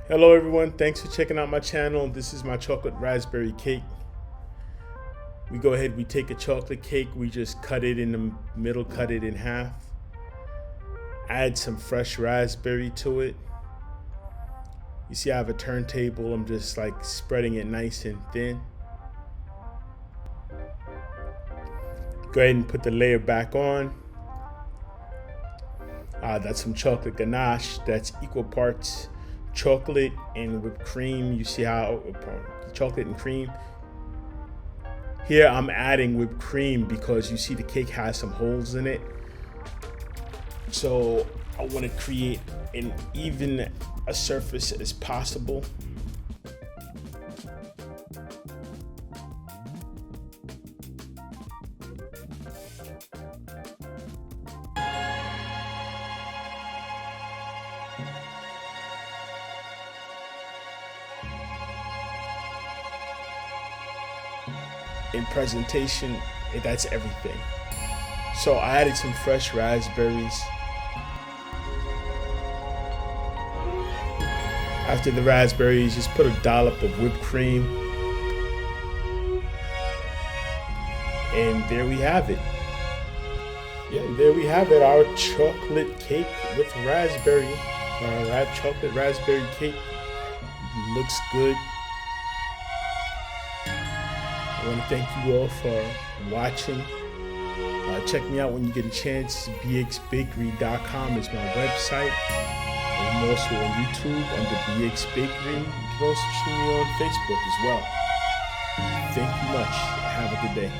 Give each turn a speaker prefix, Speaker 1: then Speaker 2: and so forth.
Speaker 1: Hello everyone, thanks for checking out my channel. This is my chocolate raspberry cake. We go ahead, we take a chocolate cake, we just cut it in the middle, cut it in half. Add some fresh raspberry to it. You see I have a turntable, I'm just like spreading it nice and thin. Go ahead and put the layer back on. That's some chocolate ganache, that's equal parts chocolate and whipped cream. You see how chocolate and cream. Here I'm adding whipped cream because you see the cake has some holes in it. So I want to create an even a surface as possible. In presentation, that's everything. So I added some fresh raspberries. After the raspberries, just put a dollop of whipped cream. And there we have it. Yeah, there we have it, our chocolate cake with raspberry. Our chocolate raspberry cake looks good. I want to thank you all for watching. Check me out when you get a chance. bxbakery.com is my website. I'm also on YouTube under BX Bakery. You can also see me on Facebook as well. Thank you much. Have a good day.